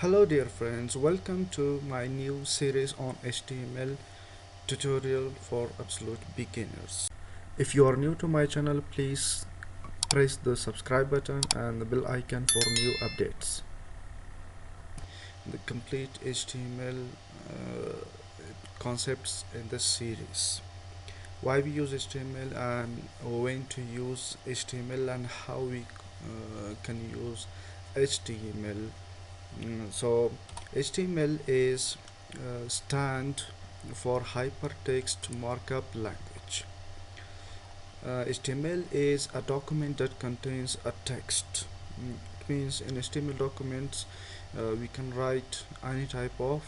Hello dear friends, welcome to my new series on HTML tutorial for absolute beginners. If you are new to my channel, please press the subscribe button and the bell icon for new updates. The complete HTML concepts in this series. Why we use HTML and when to use HTML and how we can use HTML. So HTML is stand for hypertext markup language. HTML is a document that contains a text. It means in HTML documents we can write any type of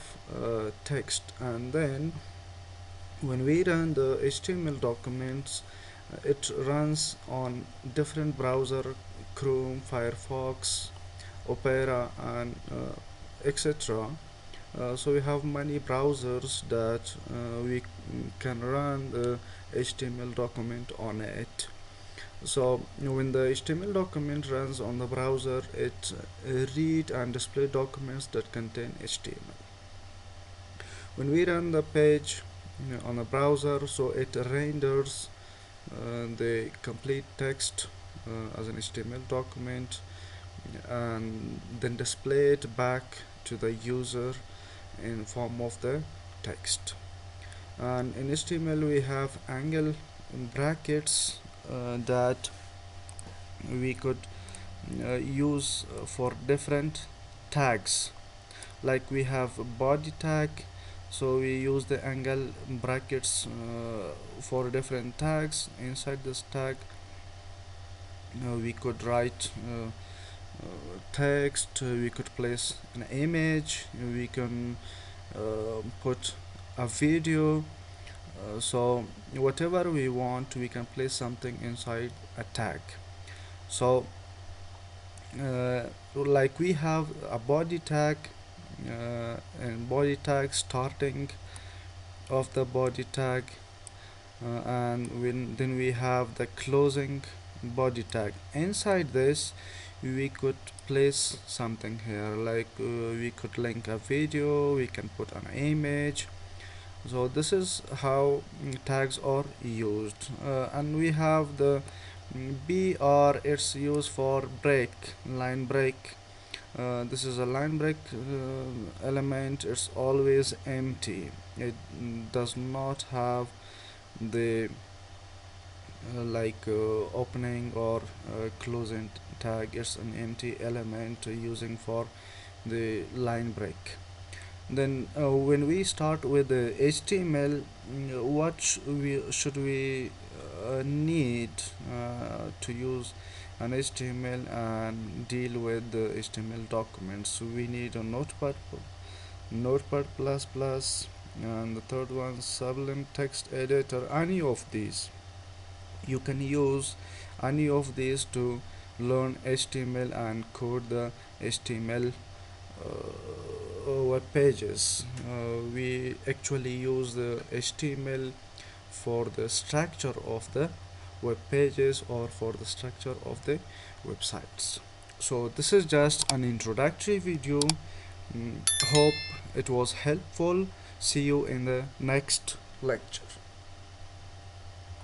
text, and then when we run the HTML documents, it runs on different browser: Chrome, Firefox, Opera, and etc. So we have many browsers that we can run the HTML document on it. So when the HTML document runs on the browser, it read and display documents that contain HTML. When we run the page on the browser, so it renders the complete text as an HTML document and then display it back to the user in form of the text. And in HTML we have angle brackets that we could use for different tags. Like we have body tag, so we use the angle brackets for different tags. Inside this tag we could write text, we could place an image, we can put a video. So whatever we want, we can place something inside a tag. So like we have a body tag and body tag starting of the body tag, and then we have the closing body tag. Inside this we could place something here, like we could link a video, we can put an image. So this is how tags are used. And we have the BR, it's used for break, line break. This is a line break element. It's always empty, it does not have the opening or closing tag. It's an empty element using for the line break. Then when we start with the HTML, what should we need to use an HTML and deal with the HTML documents? So we need a notepad plus plus, and the third one Sublime text editor. Any of these, you can use any of these to learn HTML and code the HTML web pages. We actually use the HTML for the structure of the web pages or for the structure of the websites. So this is just an introductory video. Hope it was helpful. See you in the next lecture.